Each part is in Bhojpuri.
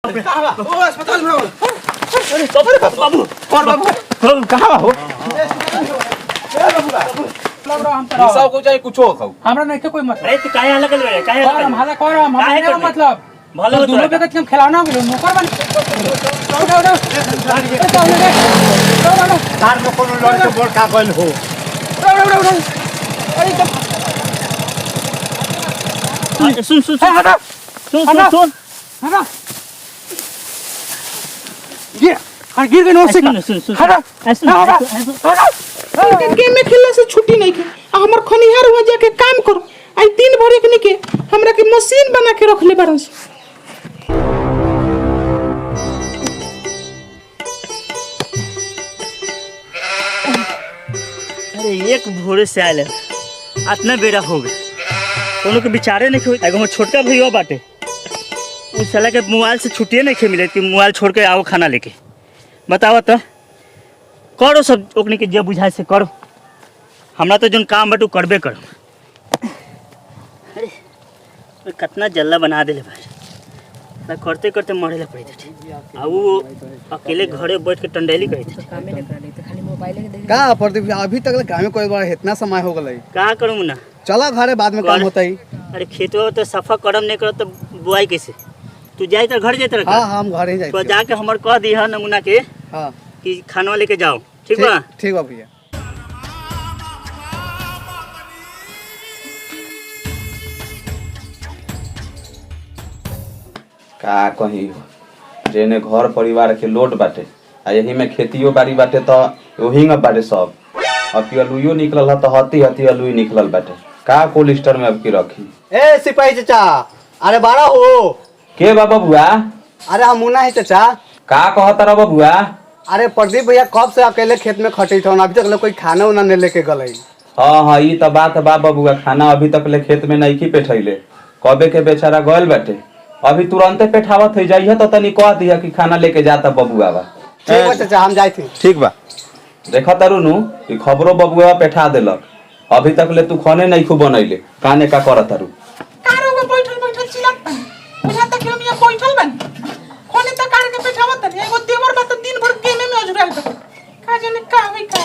ओ अस्पताल में हो। अरे बाबू कौन बाबू? कहाँ हो? सब को चाहे कुछ हो खाओ। हमरा नहीं के कोई मतलब। अरे तू काहे अलग अलग काहे और हम हाला कर हम नहीं मतलब। भलो दोनों पे हम खिलाना गेलो नौकर बन। कार में कोनो लड़ के बोल का गइल हो। अरे सुन हटा गिर गए नोसे सुन हटा गेम में खेलने से छुट्टी नहीं के हमर खनिहार हुआ जाके काम करो आई दिन भर एकनी के हमरा के मशीन बना के रख ले बारन से। अरे एक भोरे से आयल इतना बेरा हो गए कोनो के विचारे नहीं हुई। एगो छोटका भैया बाटे उस साला के मोबाइल से छुट्टिए नहीं खे मिले कि मोबाइल छोड़ के आओ खाना लेके। बताओ तो करो सब ओकने के जे बुझाए से करो। हमरा तो जोन काम बटू करबे करो। अरे कितना जल्ला बना देले भाई ना करते करते मरे ला पड़ी थे। आ वो अकेले घरे बैठ के टंडेली करी थे। का प्रदीप अभी तक काम कोई बार इतना समय हो गई का करूँ ना चला घरे बाद में काम होता ही। अरे खेतवा तो सफा करम नहीं करो तो बुआई कैसे तू जाए तो घर जाते हाँ हम घर ही तो जाए जाके हमार कह दी है नमूना के हाँ कि खाना लेके जाओ। ठीक बा ठीक बा भैया। का कहीं जेने घर परिवार के लोट बाटे आ यही में खेतियो बाड़ी बाटे तो वही में बाटे सब। अब की अलुइयो निकलल है तो हती अलुई निकलल बाटे का कोल्ड स्टोर में अब की रखी। ए सिपाही चाचा अरे बारा हो के बाबा बुआ अरे हम मुन्ना है चाचा। का कहता रहा बुआ? अरे प्रदीप भैया कब से अकेले खेत में खटे थे अभी तक कोई खाना उना नहीं लेके गए। हाँ ई तो बात बा बबुआ खाना अभी तक ले खेत में नहीं की पेठैले कबे के बेचारा गयल बाटे अभी तुरंते पेठावत हो जाइए तो तनी कह दिया कि खाना लेके जाता बबुआ बा। ठीक बा चाचा हम जाए थे। ठीक बा देखा तारुनु ई खबरो बबुआ पेठा देलक अभी तक ले तू खाने नहीं खूब बनैले काने का करत तारू। कारो में बैठल चिल्लात बन बुझा तक हम यहाँ बैठल बन खोने तक कार के बैठावत नहीं एगो देवर बा तो दिन भर गेम में अजुराल बा का जाने का होई का।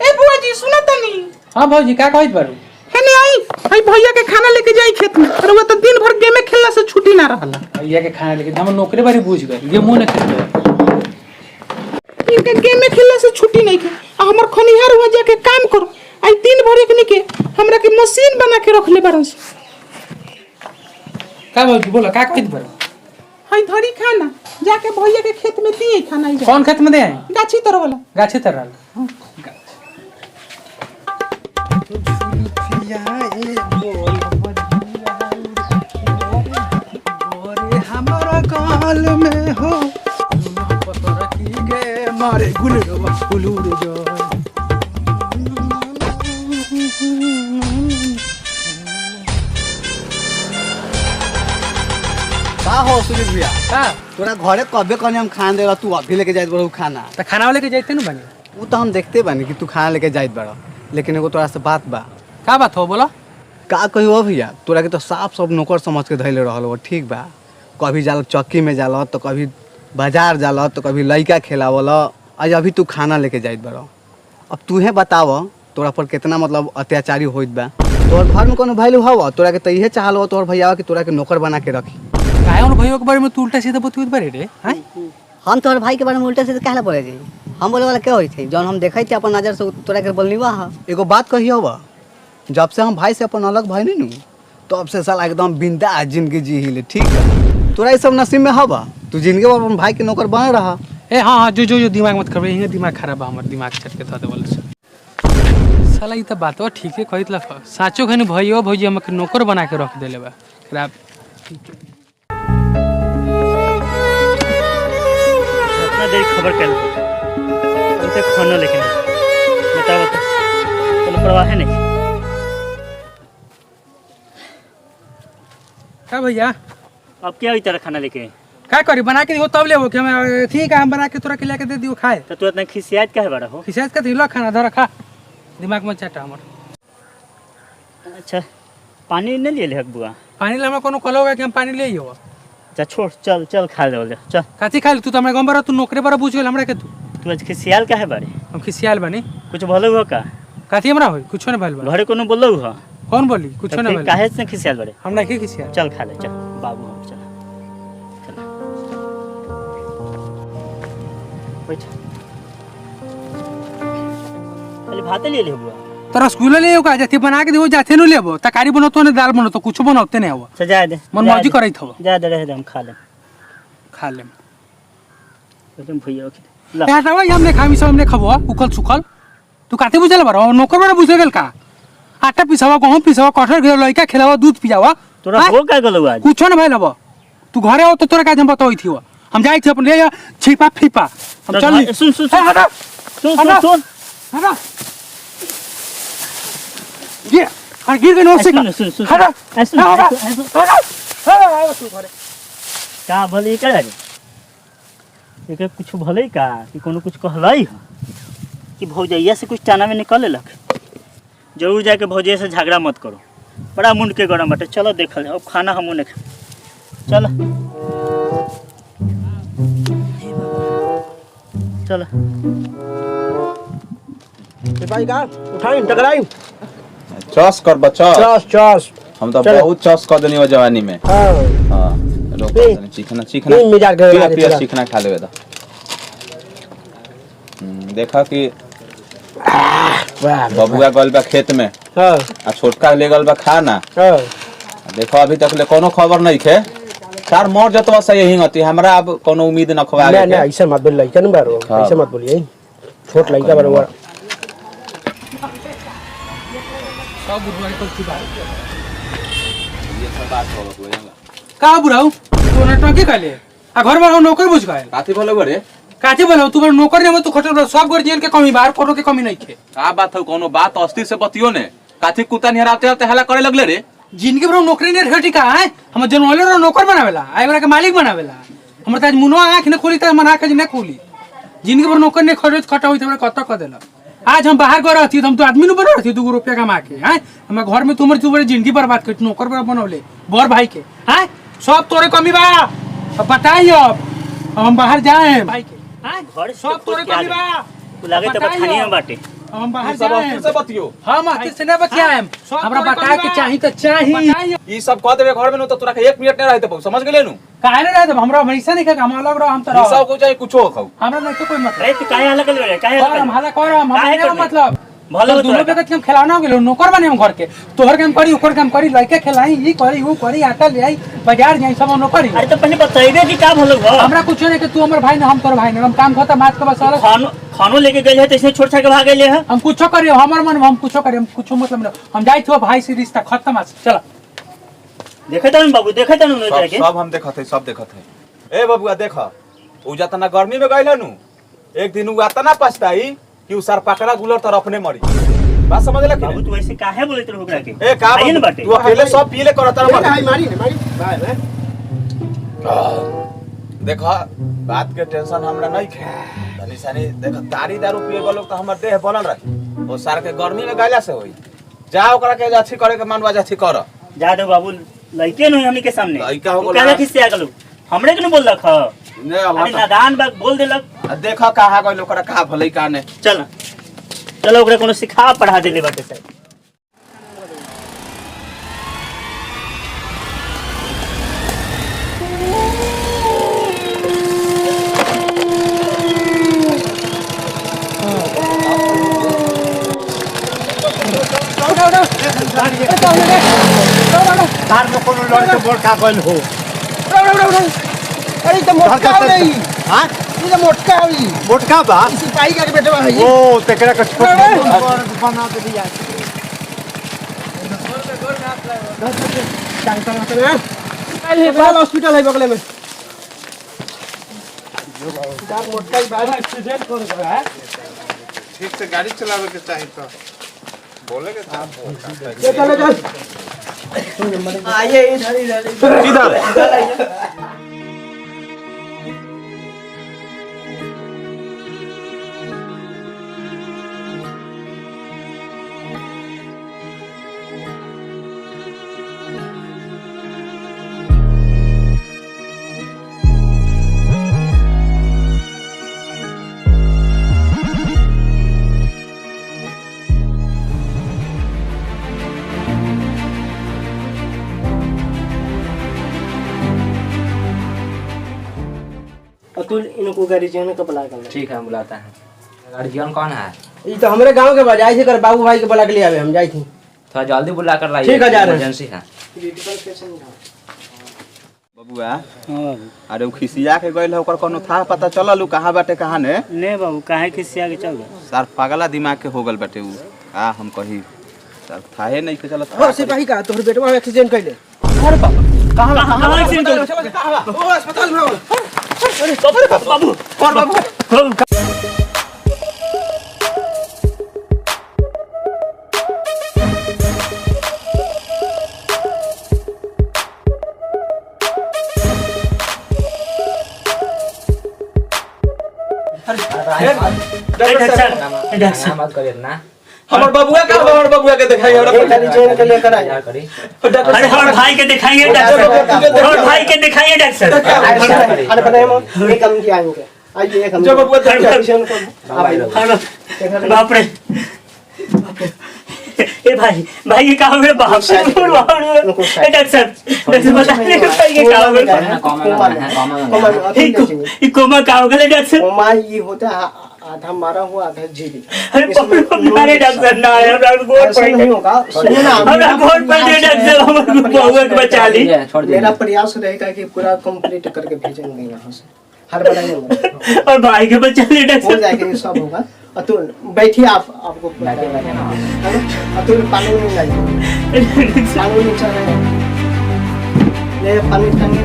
ए बुआ जी सुना तनी। हां भौजी का कहत बारू? हेने आई भैया के खाना लेके जाई खेत में और वो तो दिन भर गेम में खेलला से छुट्टी ना रहला। भैया के खाना लेके हम नौकरी बारी बुझ गए ये मुंह न खेल इनके गेम में खेलला से छुट्टी नहीं के हमर खनिहार हुआ जाके काम करो आई दिन भर एकनी के हमरा के मशीन बना के रख ले बारन से। का भौजी बोला का कहत बारू? हई धरी खाना जाके भैया के खेत में दिए खाना ही कौन खेत में दे आई? गाछी तर वाला गाछे तरल हमारा काल में हो मारे गुलूर जो का हो सुजीत भैया का तोरा घरे कबे कने हम खाना देला तू अभी लेके जाइत बड़ो खाना त खाना लेके जाते न बनी। वो तो हम देखते बानी कि तू खाना लेके जाइत बड़ा लेकिन एगो तोरा से बात बा। का बात हो बोला? का कहियो भैया तोरा के तो साफ सब नौकर समझ के धैले रहल हो ठीक बा कभी जाला चक्की में जाला तो कभी बाजार जाला तो कभी लइका खेलावल आज अभी तू खाना लेके जाइत बड़ा। अब तूहे बताव तोरा पर कितना मतलब अत्याचारी होइत बा। तोर घर में कोनो वैल्यू हवा तोरा के तो इहे चाहल हो तोर भैया कि तोरा के नौकर बना के रखी। काहे उन भैया के बारे में तू उल्टा सीधा बतुत बारे रे हैं? हम तोहर भाई के बारे में उल्टा सीधा कहला बोले जी हम बोले वाला क्या होई थे जौन हम देखै थे अपन नजर से तोरा के बोलनी बा। एगो बात कहियो बा जब से हम भाई से अपन अलग भाई नहीं नु तब से साला एकदम बिंदास जिंदगी जी हिले ठीक है। तोरा ये सब नसीब में हवा तू जिंदगी में अपन भाई के नौकर बन रहा। ए हां जो दिमाग मत करबे हिंगे दिमाग खराब बा हमर दिमाग चट के ध देवल से साला ई त बातवा ठीक है कहित ला साचो खनि भइयो भौजी हमके नौकर बना के रख देले बा खराब। इतना देर खबर कर उनसे खाना लेके बताओ तो कोनो परवाह नहीं। का भैया अब क्या हुई तेरा खाना लेके का करी बना के दियो तब ले हो कि हम ठीक है हम बना के तोरा के लेके दे दियो खाए। तो तू इतना खिसियात काहे बड़ा हो? खिसायत का दिलो खाना धर खा दिमाग में चटा हमर। अच्छा पानी नहीं ले ले बुआ? पानी ले हम कोनो कलोगा कि हम पानी ले आइयो अच्छा छोड़, चल चल खा ले चल। काची खाली तू तो हमरा गंबर तू नौकरी पर पूछ गेल हमरा के तू आज खिसियाल काहे बारे? हम खिसियाल बानी। कुछ बोलो हो का? काची हमरा होई कुछो न भइल बा। घरे कोनो बोलो हो? कौन बोली कुछो न भइल। काहे से खिसियाल बारे? हमरा के खिसियाल। चल खा ले चल बाबू, हम चल चल बैठ। खाली भात ले ले बुआ। तोरा स्कूल ले का जाथे बना के देबो, जाथे न लेबो तरकारी बनतो न दाल बनतो कुछ बनौते नहीं हो। सजा दे मन मौजी करैत हो। जा दे रहे दे, हम खा ले तुम भैया के ला। या तवा हमने खामी सब हमने खबो उखल सुखल। तू काते बुझल बारो नौकर बारे बुझल गेल का? आटा पिसावा गहूं पिसावा कटहर घेर लइका खिलावा दूध पियावा। तोरा हो का गलो आज? कुछ न भइल अब। तू घरे हो तो तोरा का हम बताई थी हम जाई थी अपन ले छिपा फिपा हम चल। सुन सुन सुन हटा सुन सुन सुन हटा ये और गिर गए नोसे का। सुन सुन हटा सुन हटा हटा तू घरे का भले का रे? एके कुछ भले का कि कोनो कुछ कहलई ह कि भौजैया से कुछ टाना में निकल लक? जरूर जाके भौजैया से झगड़ा मत करो, बड़ा मुंड के गरम बाटे। चलो देखल अब खाना हमू ने खा। चल चल भाई का उठाई टकराई चस कर बच्चा। चस चस हम तो चलो। बहुत चस कर देनी वो जवानी में। हां हां लोग कहते हैं, चिकना चिकना तीन मिजाज के पिया मारे पिया चला। चिकना खा लेवे दा। देखा कि वाह बबुआ गल बा खेत में हां आ छोटका ले गल बा खाना। हां देखो अभी तक ले कोनो खबर नहीं खे। चार मोर जतवा से यही होती हमरा, अब कोनो उम्मीद न खवा नहीं नहीं ऐसा मत बोल लइका न बारो, हाँ। ऐसा मत बोलिए छोट लइका बरोबर। सब बुढ़वा को की बात ये सब बात हो का बुढ़ाऊ तू नटकी काले आ घर में नौकर बुझ गए काती बोले बरे काचे बोलो तू बड़ नौकर ने तू खटल सब गर्जियन के कमी बाहर कोनो के कमी नहीं खे। का बात हो? कोनो बात अस्थिर से बतियो ने। काती कुत्ता निहराते आते हल्ला करे लगले रे। जिनके बरो नौकरी ने रेटी का है हम जनवाले रो नौकर बनावेला आए वाला के मालिक बनावेला। हमर त आज मुनो आंख ने खोली त मन आंख ने खोली। जिनके बरो नौकर ने खरीद खटा होई त हमरा कत क देला। आज हम बाहर गए रहती हम तो आदमी न बना रहती 2 रुपया कमा के हैं। हम घर में तुमर तू बड़े जिंदगी बर्बाद कर नौकर बड़ा बनौले बर भाई के हैं। सब तोरे कमी बा अब बताई अब हम बाहर जाए भाई के हैं। घर सब तोरे कमी बा लागे त बठानी में बाटे। हम बाहर सब जाए अस्थिर से बतियो। हम आते से ना बतियाएम हमरा बता के चाही त चाही। ई सब कह देबे घर में न तो तोरा के 1 मिनट नहीं रहते बहु समझ गेले नु। काहे न रहत हमरा हमेशा नहीं का हम अलग रहो हम त ई सब रहो को चाहे कुछो खाऊ। हमरा नहीं तो कोई मतलब। अरे तू काहे हल्ला कर रे? काहे हल्ला हम हल्ला करम काहे हम करबे? मतलब भले हो दोनों तोरा पे हम खिलाना हो गेलो नौकर बने हम घर के तोहर काम करी ओकर काम करी लइका खिलाई ई करी वो करी आटा ले आई बाजार जाई सब नौकरी। अरे तो पहले बताइबे कि का भलो घर? हमरा कुछ नहीं कि तू हमर भाई न हम तोर भाई न हम काम खत्म मात के बस अलग खानो लेके गए है तो इसने छोड़ छाड़ के भाग गए है। हम कुछो करी हमर मन हम कुछो करी हम कुछो मतलब न हम जाई थो भाई से रिश्ता खत्म आज चल। देखे तन बाबू देखे तन उन्हें सब जाके सब हम देखत है सब देखत है। ए बबुआ देखा उ जातना गर्मी में गइल नु एक दिन उ आतना पछताई कि उ सर पकड़ा गुलर तर अपने मरी। बात समझला कि बाबू नहीं? तू ऐसे काहे बोलत रहो ओकरा के? ए का आइए न बाबू, बाटे। तू अकेले सब पीले करत रह मारी मारी मारी बाय बाय देखा बात के टेंशन हमरा नहीं खे। तनी सानी देख तारी दारू पिए गलो तो हमर देह बनल रही। ओ सर के गर्मी में गइला से होई। जा ओकरा के जाथी करे के मनवा जाथी कर। जा दो बाबू लइके नहीं हमनी के सामने। लइका हो तू गेला। काहे खिसिया गलो? हमरे के न बोल रख। ने अरे नादान बात बोल देलक। देखा कहा गइल ओकरा का भलई का ने। चल चलो ओकरा कोनो सिखा पढ़ा देले बाटे सर। कार में कोनो लड़के बोलका गइल हो। अरे तो मोटका नहीं हां ये मोटका होई मोटका बा सिपाही का बेटा है ओ तेकरा का छोट बना दे दिया। अरे बड़ा हॉस्पिटल है बगल में। यार मोटका ही बाहर एक्सीडेंट कर गया है। ठीक से गाड़ी चलावे के चाहिए तो बोले के था। चलो चल आइए इधर इधर अतुल इनको गार्जियन को बुला कर ठीक है हम बुलाते हैं। गार्जियन कौन है? ये तो हमारे गांव के बजाय से कर बाबू भाई के बुला के ले आवे हम जाई थी। थोड़ा जल्दी बुला कर लाइए, ठीक है, जा रहे हैं। इमरजेंसी है। बबुआ अरे उ खिसिया के गइल है, ओकर कोनो था पता चलल उ कहां बाटे कहां ने? ने बाबू काहे खिसिया के चल गए? सर पागला दिमाग के हो गल बाटे उ। आ हम कही सर थाहे नहीं के चलत। और सिपाही का तोहर बेटवा एक्सीडेंट कइले। अरे बाबा कहां एक्सीडेंट कर? ओ अस्पताल में हो। अरे बाबू और बाबू डॉक्टर मत करिए ना। हमर बबुआ का हमर बबुआ के दिखाई हमरा गार्जियन के लेकर आया करी। अरे हमारे भाई के दिखाइए डॉक्टर, हमारे भाई के दिखाइए डॉक्टर। अरे बनाए हम एक हम की आएंगे। आइए एक हम जो बबुआ गार्जियन को बाप रे ए भाई ये कहाँ हुए? बाप रे डॉक्टर बताइए भाई ये कहाँ हुए? ये कोमा कहाँ हो गए डॉक्टर? कोमा ये होता है आधा मारा हुआ आधा जीवित। अरे मारे डॉक्टर ना हमरा गोड़ ऐसा नहीं होगा। सुनिए ना हमरा गोड़ पर दे डॉक्टर, हमर बउआ के बचा ली। मेरा प्रयास रहेगा कि पूरा कंप्लीट करके भेजेंगे यहाँ से। हर बनाएंगे और भाई के बचा ली हो डॉक्टर। जाएगा, ये सब होगा। अतुल बैठिए आपको अतुल पानी नहीं लाइए, पानी नहीं चल रहा है। ले पानी टांगे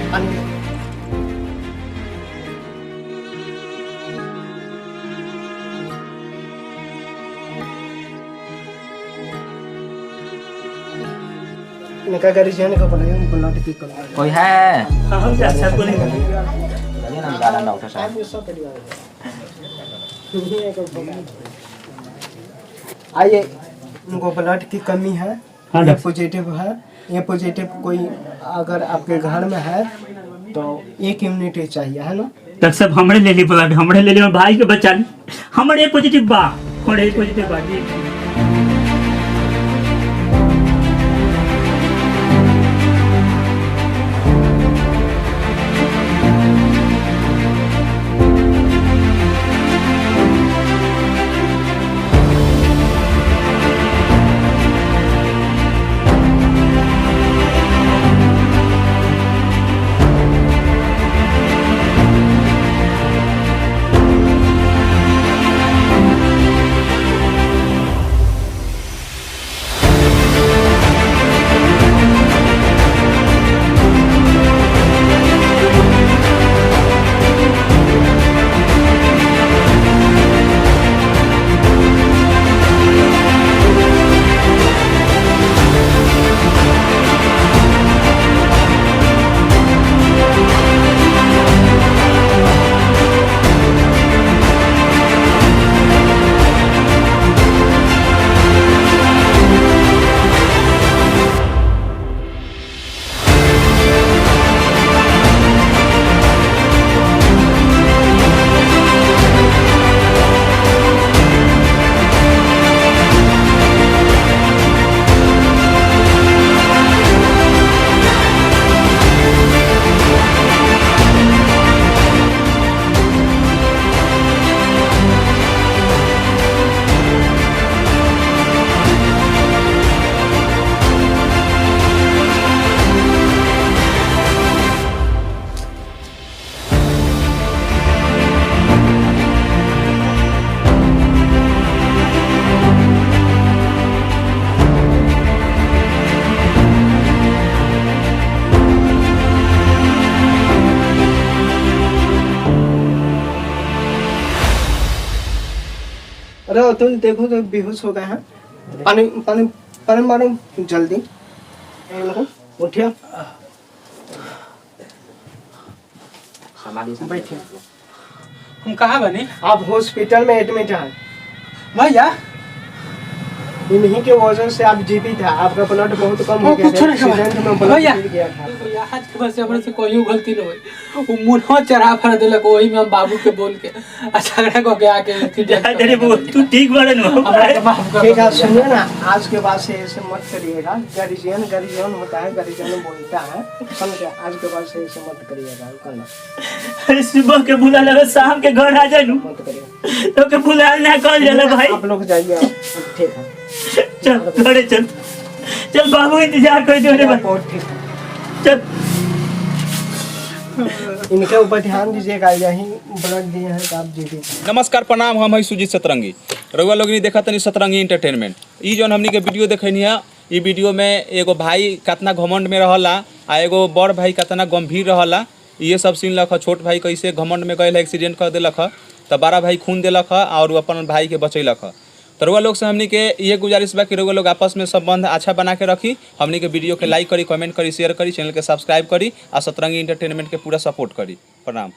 पानी। इनका गार्जियन को बुलाइए, ब्लड पिक करवाइए। कोई है? हम डॉक्टर को नहीं चलिए ना बता रहा डॉक्टर साहब। आइए, उनको ब्लड की कमी है, ये पॉजिटिव है। ये पॉजिटिव कोई अगर आपके घर में है तो 1 यूनिट चाहिए, है ना? डॉक्टर साहब हमरे ले ली ब्लड, हमरे ले ली और भाई के बचा ली। हमरे पॉजिटिव बा, हमरे पॉजिटिव बा जी। अरे तुम देखो तो बेहोश हो गए हैं। पानी पानी पानी मारो जल्दी। उठिए बैठिए। हम कहाँ बने? आप हॉस्पिटल में एडमिट हैं। भैया इन्हीं के वजह से आप जीवित है। आपका ब्लड बहुत कम हो गया कुछ नहीं था, एक्सीडेंट में ब्लड भैया गिर गया था। भैया, आज के बाद से हमरे से कोई गलती न होई। वो मुन्हा चढ़ा फर देलक, वही में हम बाबू के बोल के झगड़ा को के आके तेरे बुआ तू ठीक बारे न हमरा के माफ कर ठीक है, सुनिए ना, आज के बाद से ऐसे मत करिएगा। गार्जियन गार्जियन होता है, गार्जियन बोलता है, समझे? आज के बाद से ऐसे मत करिएगा, करना अरे सुबह के बुला लगा, शाम के घर आ जानू मत करिएगा। तो के बुला ना कॉल जाला भाई। आप लोग जाइए, ठीक है? चल घरे चल, चल बाबू इंतजार कर दे रे भाई। बहुत ठीक है। चल इनके ऊपर ध्यान दीजिएगा, यही ब्लड दिए हैं तो आप जीवित हैं। नमस्कार प्रणाम, हम है सुजीत सतरंगी। रउआ लोग देखा तनी सतरंगी एंटरटेनमेंट। ई जौन हमनी के वीडियो देखनी है, ई वीडियो में एगो भाई कितना घमंड में रहला आ एगो बड़ भाई कितना गंभीर रहला, ये सब सीन लख। छोट भाई कैसे घमंड में गए एक्सीडेंट कर दिलक, तो बड़ा भाई खून दिलक और अपन भाई के बचैलक। तो रउआ लोग से हमनी के ये गुजारिश बा कि रउआ लोग आपस में संबंध अच्छा बना के रखी। हमनी के वीडियो के लाइक करी, कमेंट करी, शेयर करी, चैनल के सब्सक्राइब करी और सतरंगी एंटरटेनमेंट के पूरा सपोर्ट करी। प्रणाम।